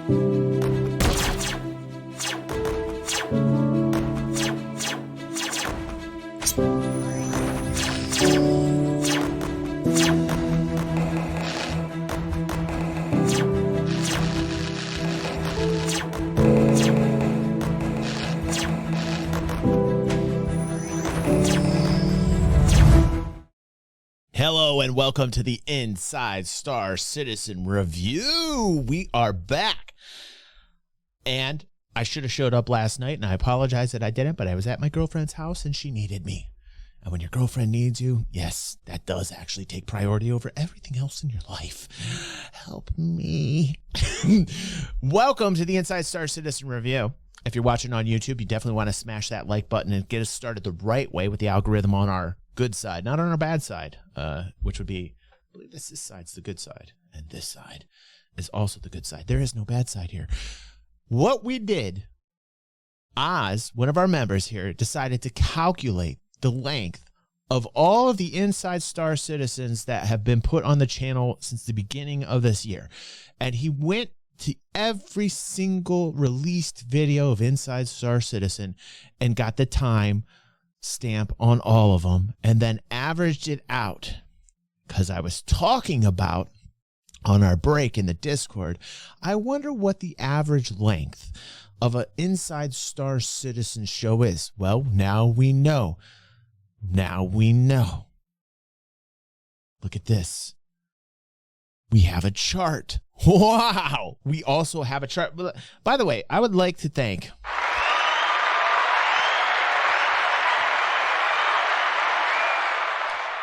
Hello and welcome to the Inside Star Citizen Review. We are back. And I should have showed up last night, and I apologize that I didn't, but I was at my girlfriend's house and she needed me. And when your girlfriend needs you, yes, that does actually take priority over everything else in your life. Help me. Welcome to the Inside Star Citizen Review. If you're watching on YouTube, you definitely want to smash that like button and get us started the right way with the algorithm on our good side, not on our bad side, which would be, I believe this side's the good side, and this side is also the good side. There is no bad side here. What we did, Oz, one of our members here, decided to calculate the length of all of the Inside Star Citizens that have been put on the channel since the beginning of this year. And he went to every single released video of Inside Star Citizen and got the time stamp on all of them and then averaged it out, because I was talking about on our break in the Discord, I wonder what the average length of an Inside Star Citizen show is. Well, now we know. Now we know. Look at this. We have a chart. Wow. We also have a chart. By the way, I would like to thank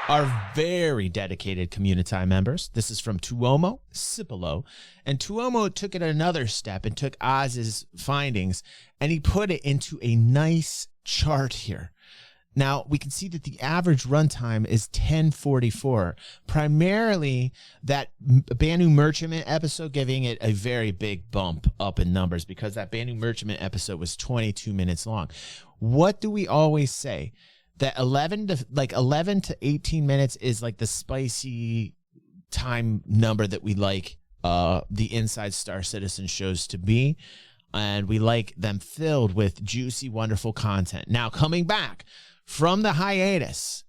our very dedicated community members. This is from Tuomo, Cipolo, and Tuomo took it another step and took Oz's findings and he put it into a nice chart here. Now, we can see that the average runtime is 1044, primarily that Banu Merchantman episode giving it a very big bump up in numbers because that Banu Merchantman episode was 22 minutes long. What do we always say? That 11 to 18 minutes is like the spicy time number that we like the Inside Star Citizen shows to be. And we like them filled with juicy, wonderful content. Now, coming back from the hiatus,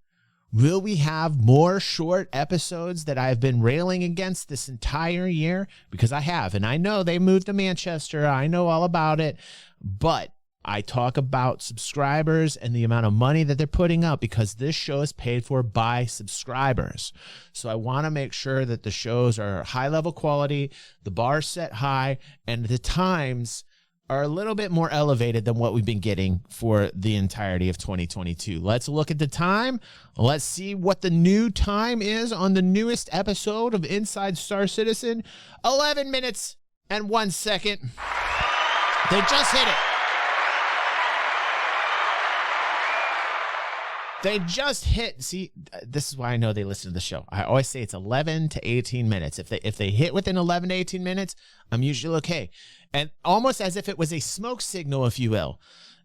will we have more short episodes that I've been railing against this entire year? Because I have, and I know they moved to Manchester. I know all about it, but I talk about subscribers and the amount of money that they're putting up because this show is paid for by subscribers. So I want to make sure that the shows are high level quality, the bar set high, and the times are a little bit more elevated than what we've been getting for the entirety of 2022. Let's look at the time. Let's see what the new time is on the newest episode of Inside Star Citizen. 11 minutes and 1 second. They just hit it. They just hit. See, this is why I know they listen to the show. I always say it's 11 to 18 minutes. If they hit within 11 to 18 minutes, I'm usually okay. And almost as if it was a smoke signal, if you will,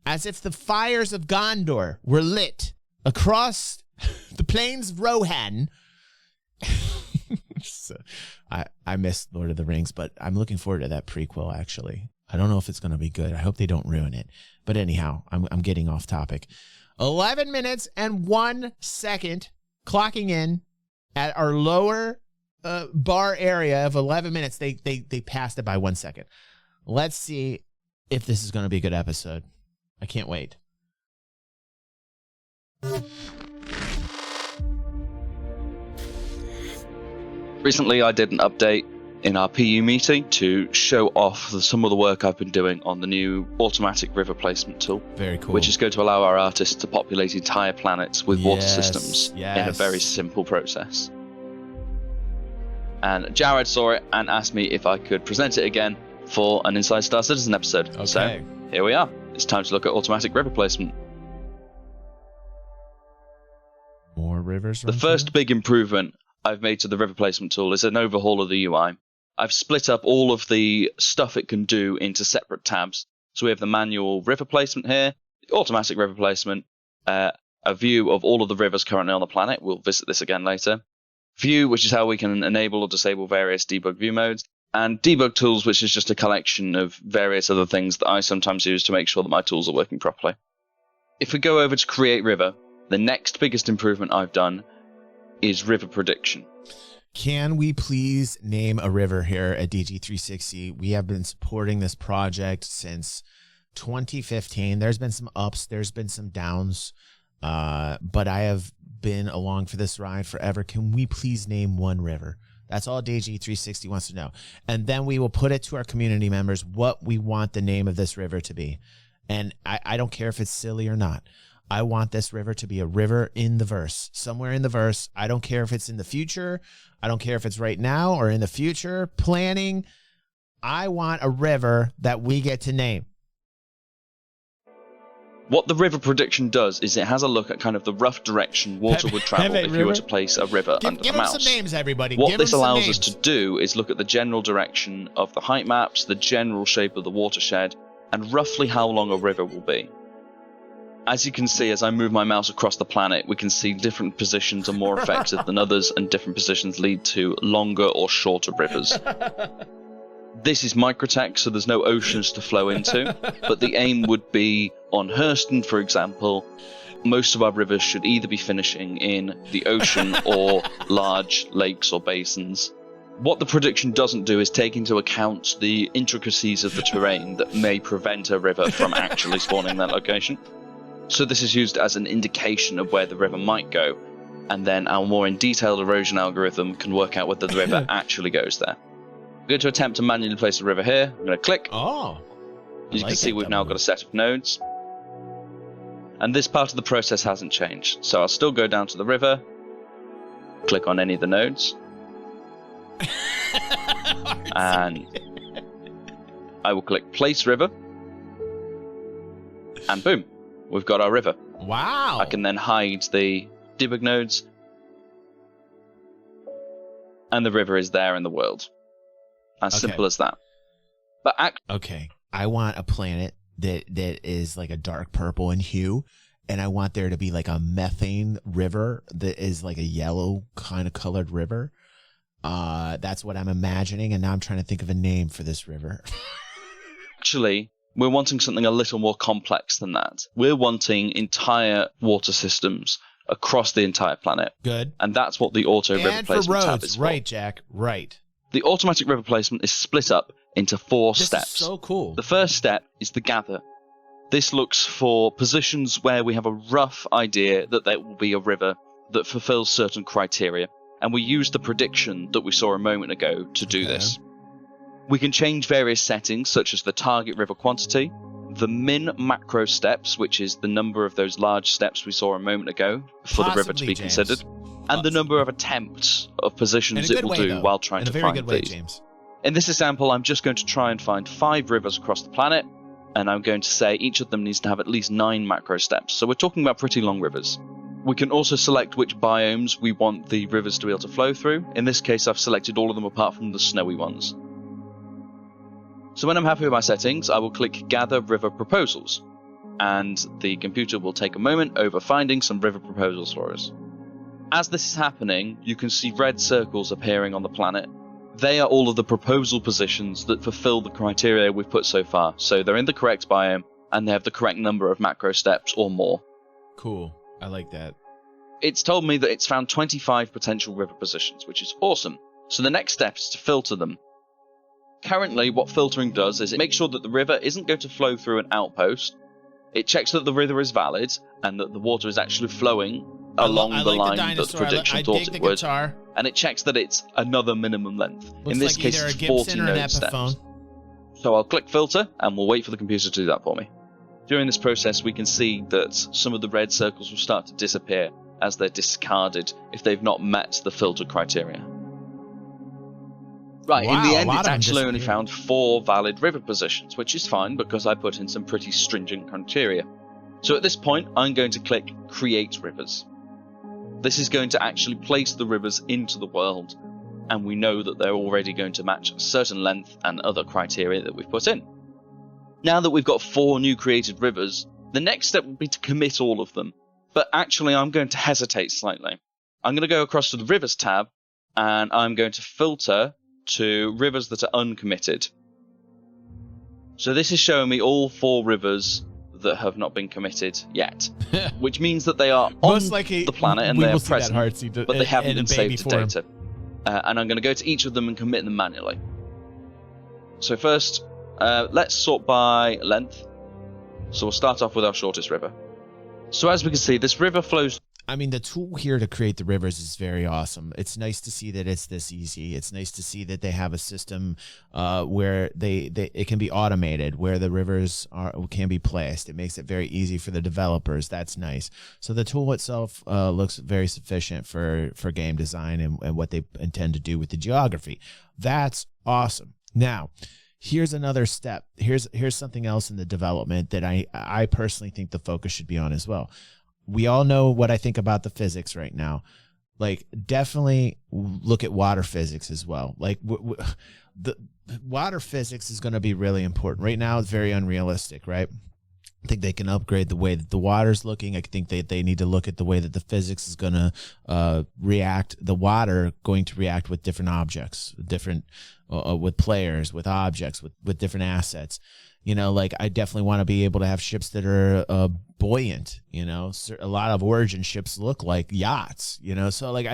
as if the fires of Gondor were lit across the plains of Rohan. So, I missed Lord of the Rings, but I'm looking forward to that prequel, actually. I don't know if it's going to be good. I hope they don't ruin it. But anyhow, I'm getting off topic. 11 minutes and 1 second, clocking in at our lower bar area of 11 minutes. They passed it by 1 second. Let's see if this is going to be a good episode. I can't wait. Recently, I did an update in our PU meeting to show off some of the work I've been doing on the new automatic river placement tool. Very cool. Which is going to allow our artists to populate entire planets with water systems in a very simple process. And Jared saw it and asked me if I could present it again for an Inside Star Citizen episode. Okay. So here we are. It's time to look at automatic river placement. More rivers. The first big improvement I've made to the river placement tool is an overhaul of the UI. I've split up all of the stuff it can do into separate tabs. So we have the manual river placement here, the automatic river placement, a view of all of the rivers currently on the planet. We'll visit this again later. View, which is how we can enable or disable various debug view modes, and debug tools, which is just a collection of various other things that I sometimes use to make sure that my tools are working properly. If we go over to create river, the next biggest improvement I've done is river prediction. Can we please name a river here at DG360? We have been supporting this project since 2015. There's been some ups, there's been some downs, but I have been along for this ride forever. Can we please name one river? That's all DG360 wants to know. And then we will put it to our community members what we want the name of this river to be. And I don't care if it's silly or not. I want this river to be a river in the verse, somewhere in the verse. I don't care if it's in the future. I don't care if it's right now or in the future planning. I want a river that we get to name. What the river prediction does is it has a look at kind of the rough direction water would travel if you were to place a river under the mouse. Give them some names, everybody. What this allows us to do is look at the general direction of the height maps, the general shape of the watershed, and roughly how long a river will be. As you can see, as I move my mouse across the planet, we can see different positions are more effective than others, and different positions lead to longer or shorter rivers. This is microtext, so there's no oceans to flow into, but the aim would be on Hurston, for example, most of our rivers should either be finishing in the ocean or large lakes or basins. What the prediction doesn't do is take into account the intricacies of the terrain that may prevent a river from actually spawning in that location. So this is used as an indication of where the river might go, and then our more in detailed erosion algorithm can work out whether the river actually goes there. I'm going to attempt to manually place a river here. I'm going to click. Oh, as you can see, we've now got a set of nodes. And this part of the process hasn't changed. So I'll still go down to the river, click on any of the nodes, and I will click place river, and boom, we've got our river. Wow. I can then hide the debug nodes, and the river is there in the world. As simple as that. But okay, I want a planet that is like a dark purple in hue, and I want there to be like a methane river that is like a yellow kind of colored river. That's what I'm imagining, and now I'm trying to think of a name for this river. Actually, we're wanting something a little more complex than that. We're wanting entire water systems across the entire planet. Good. And that's what the auto river placement tab is for. Right, Jack, right. The automatic river placement is split up into 4 steps. This is so cool. The first step is the gather. This looks for positions where we have a rough idea that there will be a river that fulfills certain criteria, and we use the prediction that we saw a moment ago to do this. We can change various settings, such as the target river quantity, the min macro steps, which is the number of those large steps we saw a moment ago for the river to be considered, and the number of attempts of positions it will do while trying to find these. In this example, I'm just going to try and find 5 rivers across the planet, and I'm going to say each of them needs to have at least 9 macro steps, so we're talking about pretty long rivers. We can also select which biomes we want the rivers to be able to flow through. In this case, I've selected all of them apart from the snowy ones. So when I'm happy with my settings, I will click Gather River Proposals, and the computer will take a moment over finding some river proposals for us. As this is happening, you can see red circles appearing on the planet. They are all of the proposal positions that fulfill the criteria we've put so far, so they're in the correct biome, and they have the correct number of macro steps or more. Cool. I like that. It's told me that it's found 25 potential river positions, which is awesome. So the next step is to filter them. Currently, what filtering does is it makes sure that the river isn't going to flow through an outpost. It checks that the river is valid and that the water is actually flowing along the line that the prediction thought it would. And it checks that it's another minimum length. In this case, it's 40 node steps. So I'll click filter and we'll wait for the computer to do that for me. During this process, we can see that some of the red circles will start to disappear as they're discarded if they've not met the filter criteria. Right, in the end, it's actually only found 4 valid river positions, which is fine because I put in some pretty stringent criteria. So at this point, I'm going to click Create Rivers. This is going to actually place the rivers into the world, and we know that they're already going to match a certain length and other criteria that we've put in. Now that we've got 4 new created rivers, the next step would be to commit all of them. But actually, I'm going to hesitate slightly. I'm going to go across to the Rivers tab, and I'm going to filter to rivers that are uncommitted. So this is showing me all 4 rivers that have not been committed yet, which means that they are on the planet and they are present, but they haven't been saved to data. And I'm going to go to each of them and commit them manually. So first, let's sort by length. So we'll start off with our shortest river. So as we can see, this river flows... I mean, the tool here to create the rivers is very awesome. It's nice to see that it's this easy. It's nice to see that they have a system where it can be automated, where the rivers can be placed. It makes it very easy for the developers. That's nice. So the tool itself looks very sufficient for game design and what they intend to do with the geography. That's awesome. Now, here's another step. Here's something else in the development that I personally think the focus should be on as well. We all know what I think about the physics right now. Like, definitely look at water physics as well. Like, the water physics is going to be really important. Right now, it's very unrealistic, right? I think they can upgrade the way that the water's looking. I think they need to look at the way that the physics is going to react. The water going to react with different objects, with players, with objects, with different assets. You know, like, I definitely want to be able to have ships that are buoyant. You know, a lot of Origin ships look like yachts. You know, so like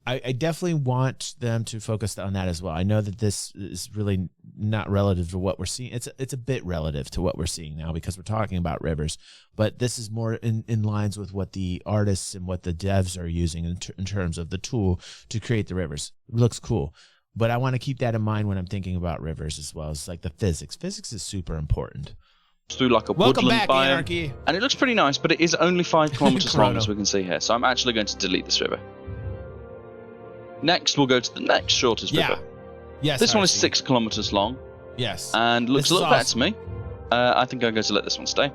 I definitely want them to focus on that as well. I know that this is really not relative to what we're seeing. It's a bit relative to what we're seeing now because we're talking about rivers, but this is more in lines with what the artists and what the devs are using in terms of the tool to create the rivers. It looks cool. But I want to keep that in mind when I'm thinking about rivers as well. It's like the physics. Physics is super important. Through like a woodland biome, Anarchy. And it looks pretty nice, but it is only 5 kilometers long, as we can see here. So I'm actually going to delete this river. Next, we'll go to the next shortest river. Yes. This one is 6 kilometers long. Yes. And looks a little better to me. I think I'm going to let this one stay.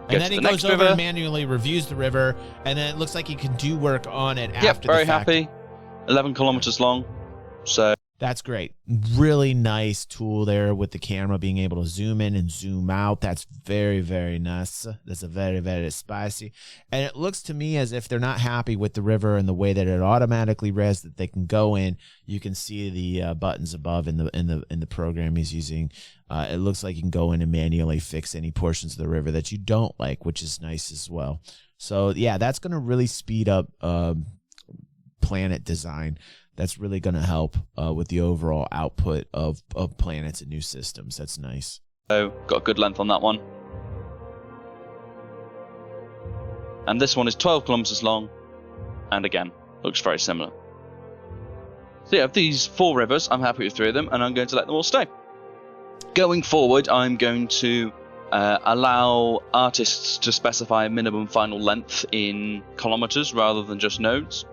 And then he goes over and manually reviews the river, and then it looks like he can do work on it after the fact. Yep, very happy. 11 kilometers long. So that's great. Really nice tool there with the camera being able to zoom in and zoom out. That's very, very nice. That's a very, very spicy. And it looks to me as if they're not happy with the river and the way that it automatically res that they can go in. You can see the buttons above in the program he's using. It looks like you can go in and manually fix any portions of the river that you don't like, which is nice as well. So yeah, that's going to really speed up planet design. That's really going to help with the overall output of planets and new systems. That's nice. So, got a good length on that one. And this one is 12 kilometers long. And again, looks very similar. So yeah, of these 4 rivers, I'm happy with 3 of them, and I'm going to let them all stay. Going forward, I'm going to allow artists to specify a minimum final length in kilometers rather than just nodes.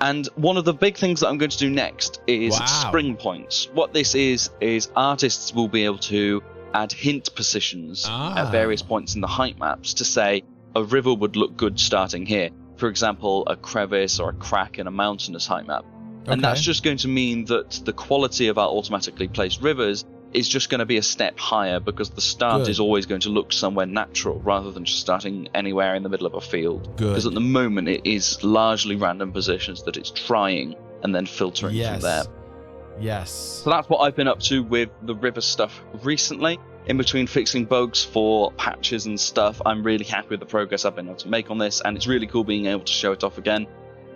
And one of the big things that I'm going to do next is spring points. What this is artists will be able to add hint positions at various points in the height maps to say a river would look good starting here. For example, a crevice or a crack in a mountainous height map. Okay. And that's just going to mean that the quality of our automatically placed rivers is just going to be a step higher because the start is always going to look somewhere natural rather than just starting anywhere in the middle of a field. Because at the moment it is largely random positions that it's trying and then filtering from there. Yes. So that's what I've been up to with the river stuff recently. In between fixing bugs for patches and stuff, I'm really happy with the progress I've been able to make on this, and it's really cool being able to show it off again.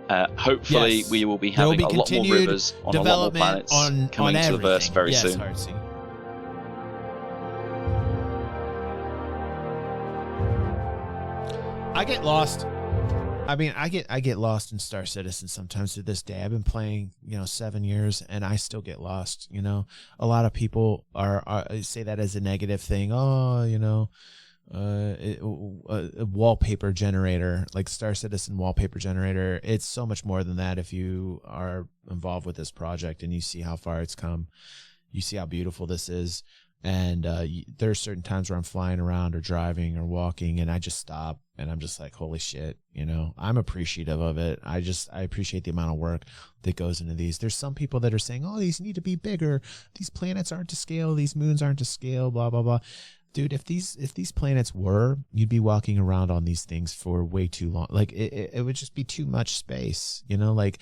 Hopefully we will be having a lot more rivers on a lot more planets coming to the verse very soon. Heartsy. I get lost. I mean, I get lost in Star Citizen sometimes to this day. I've been playing, 7 years, and I still get lost. A lot of people say that as a negative thing. Oh, a wallpaper generator, like Star Citizen wallpaper generator. It's so much more than that. If you are involved with this project and you see how far it's come, you see how beautiful this is. And there are certain times where I'm flying around or driving or walking, and I just stop and I'm just like, holy shit, I'm appreciative of it. I appreciate the amount of work that goes into these. There's some people that are saying, oh, these need to be bigger. These planets aren't to scale. These moons aren't to scale, blah, blah, blah. Dude, if these planets were, you'd be walking around on these things for way too long. Like it would just be too much space, like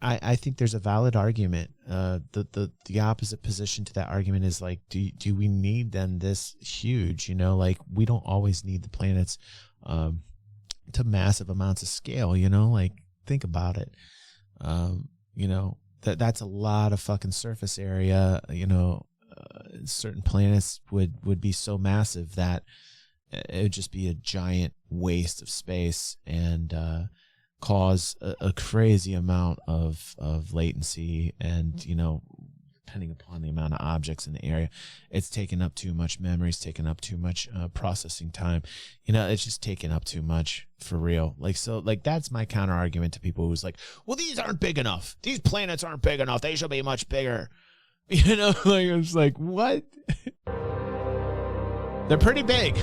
I think there's a valid argument. The opposite position to that argument is like, do we need them this huge? You know, like we don't always need the planets to massive amounts of scale. You know, like think about it. You know, that's a lot of fucking surface area. You know, certain planets would be so massive that it would just be a giant waste of space and cause a crazy amount of latency. And, you know, depending upon the amount of objects in the area, it's taking up too much memory, it's taking up too much processing time. You know, it's just taking up too much for real. Like, so like, that's my counter argument to people who's like, well, these aren't big enough. These planets aren't big enough. They should be much bigger. You know, like, it's like, what? They're pretty big.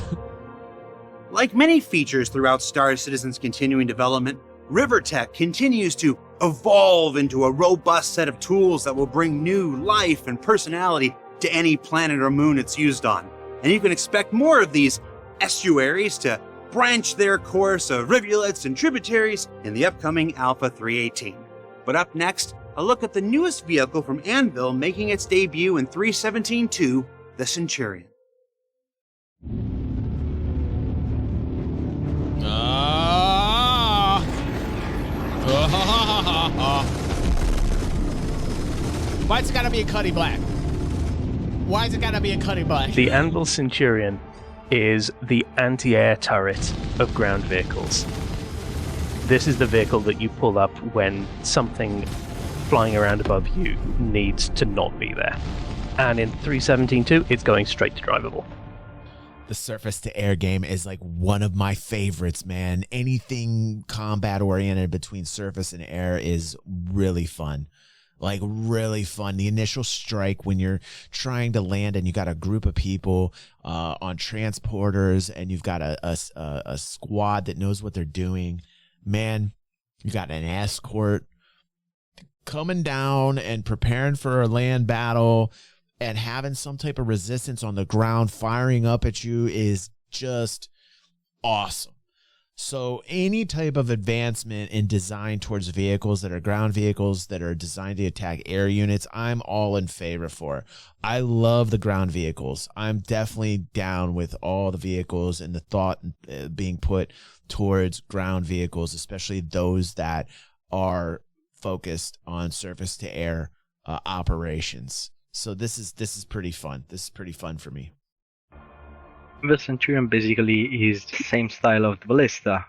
Like many features throughout Star Citizen's continuing development, RiverTech continues to evolve into a robust set of tools that will bring new life and personality to any planet or moon it's used on. And you can expect more of these estuaries to branch their course of rivulets and tributaries in the upcoming Alpha 318. But up next, a look at the newest vehicle from Anvil making its debut in 317.2, the Centurion. Why's it gotta be a Cuddy Black? Why's it gotta be a Cuddy Black? The Anvil Centurion is the anti-air turret of ground vehicles. This is the vehicle that you pull up when something flying around above you needs to not be there. And in 317.2, it's going straight to drivable. The surface to air game is like one of my favorites, man. Anything combat oriented between surface and air is really fun. Like really fun. The initial strike when you're trying to land and you got a group of people on transporters and you've got a squad that knows what they're doing. Man, you got an escort coming down and preparing for a land battle. And having some type of resistance on the ground firing up at you is just awesome. So any type of advancement in design towards vehicles that are ground vehicles that are designed to attack air units, I'm all in favor for. I love the ground vehicles. I'm definitely down with all the vehicles and the thought being put towards ground vehicles, especially those that are focused on surface to air operations. So this is pretty fun. This is pretty fun for me. The Centurion basically is the same style of the Ballista,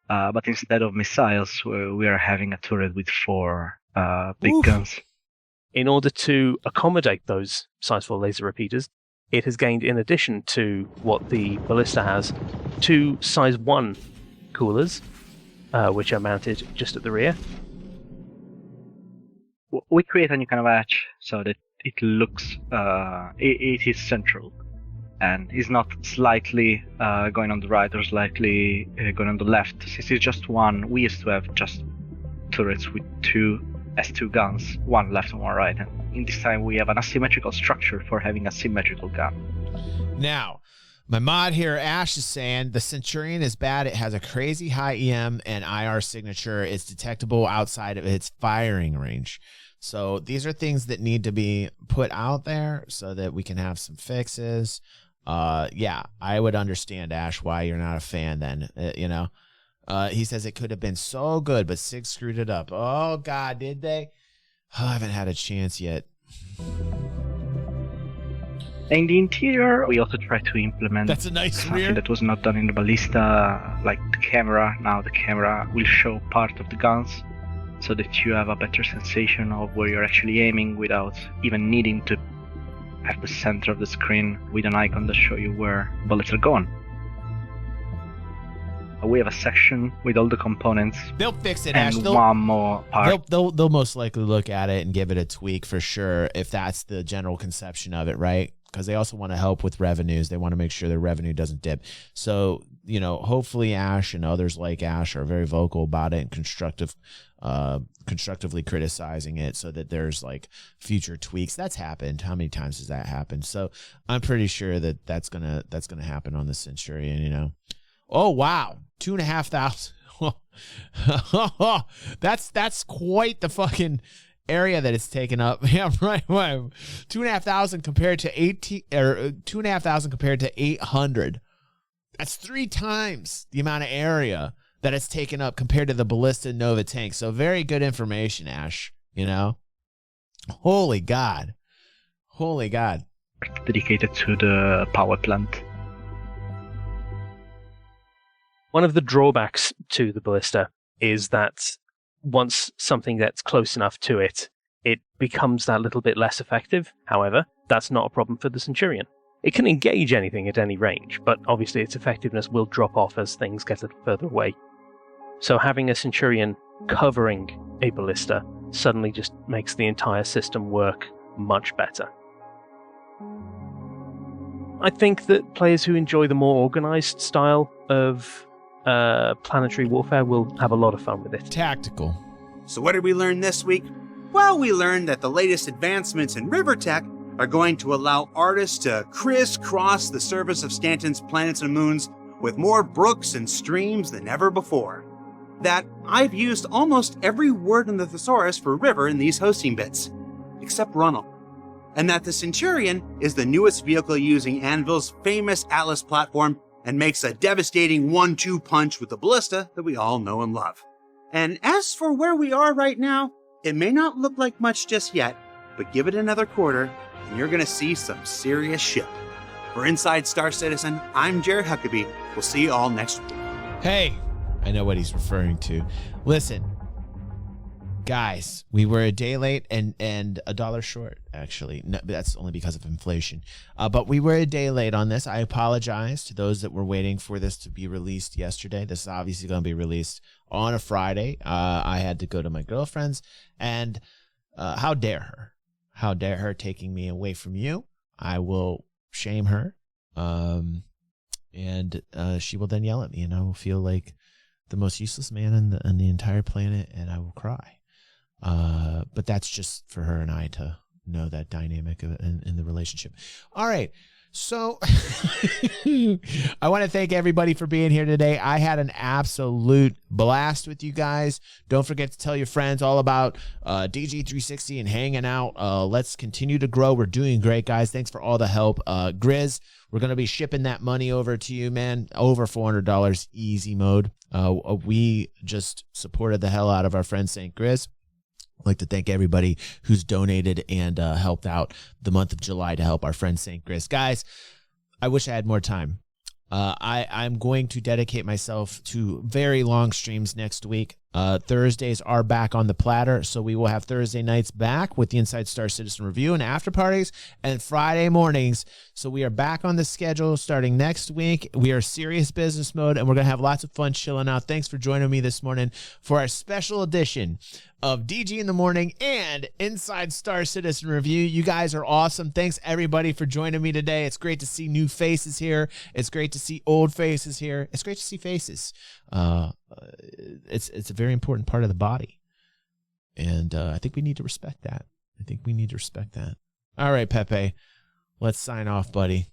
but instead of missiles, we are having a turret with 4 big guns. In order to accommodate those size 4 laser repeaters, it has gained, in addition to what the Ballista has, 2 size 1 coolers, which are mounted just at the rear. We create a new kind of hatch so that it looks, it is central and is not slightly going on the right or slightly going on the left. Since it's just one, we used to have just turrets with 2 S2 guns, one left and one right. And in this time we have an asymmetrical structure for having a symmetrical gun. Now, my mod here, Ash, is saying the Centurion is bad. It has a crazy high EM and IR signature. It's detectable outside of its firing range. So these are things that need to be put out there so that we can have some fixes. Yeah, I would understand, Ash, why you're not a fan then, you know. He says it could have been so good, but SIG screwed it up. Oh, God, did they? Oh, I haven't had a chance yet. In the interior, we also try to implement That's a nice something rear. that was not done in the Ballista, like the camera. Now the camera will show part of the guns, so that you have a better sensation of where you're actually aiming without even needing to have the center of the screen with an icon that show you where bullets are going. We have a section with all the components. They'll fix it, Ash. And one more part. They'll most likely look at it and give it a tweak for sure if that's the general conception of it, right? Because they also want to help with revenues. They want to make sure their revenue doesn't dip. So, you know, hopefully Ash and others like Ash are very vocal about it and constructively criticizing it so that there's like future tweaks. That's happened. How many times has that happened? So I'm pretty sure that that's gonna happen on the Centurion, you know. Oh, wow. 2,500. That's quite the fucking area that it's taken up. Yeah, right. 2,500 compared to 2,500 compared to 800. That's 3 times the amount of area that it's taken up compared to the Ballista Nova tank. So very good information, Ash. You know, holy God. Dedicated to the power plant. One of the drawbacks to the ballista is that once something gets close enough to it, it becomes that little bit less effective. However, that's not a problem for the Centurion. It can engage anything at any range, but obviously its effectiveness will drop off as things get a little further away. So having a Centurion covering a ballista suddenly just makes the entire system work much better. I think that players who enjoy the more organized style of planetary warfare will have a lot of fun with it. Tactical. So what did we learn this week? Well, we learned that the latest advancements in river tech are going to allow artists to crisscross the surface of Stanton's planets and moons with more brooks and streams than ever before. That I've used almost every word in the thesaurus for river in these hosting bits, except runnel. And that the Centurion is the newest vehicle using Anvil's famous Atlas platform and makes a devastating 1-2 punch with the ballista that we all know and love. And as for where we are right now, it may not look like much just yet, but give it another quarter and you're gonna see some serious shit. For Inside Star Citizen, I'm Jared Huckabee. We'll see you all next week. Hey, I know what he's referring to. Listen, guys, we were a day late and $1 short, actually. No, that's only because of inflation. But we were a day late on this. I apologize to those that were waiting for this to be released yesterday. This is obviously going to be released on a Friday. I had to go to my girlfriend's, and how dare her? How dare her taking me away from you? I will shame her, and she will then yell at me, and I will feel like the most useless man on the entire planet, and I will cry. But that's just for her and I to know that dynamic in the relationship. All right. So I want to thank everybody for being here today. I had an absolute blast with you guys. Don't forget to tell your friends all about DG360 and hanging out. Let's continue to grow. We're doing great, guys. Thanks for all the help. Grizz, we're going to be shipping that money over to you, man. Over $400 easy mode. We just supported the hell out of our friend St. Grizz. I'd like to thank everybody who's donated and helped out the month of July to help our friend St. Chris. Guys, I wish I had more time. I'm going to dedicate myself to very long streams next week. Thursdays are back on the platter, so we will have Thursday nights back with the Inside Star Citizen Review and after parties, and Friday mornings. So we are back on the schedule starting next week. We are serious business mode, and we're going to have lots of fun chilling out. Thanks for joining me this morning for our special edition of DG in the Morning and Inside Star Citizen Review. You guys are awesome. Thanks, everybody, for joining me today. It's great to see new faces here. It's great to see old faces here. It's great to see faces. It's a very important part of the body, and I think we need to respect that. All right, Pepe, let's sign off, buddy.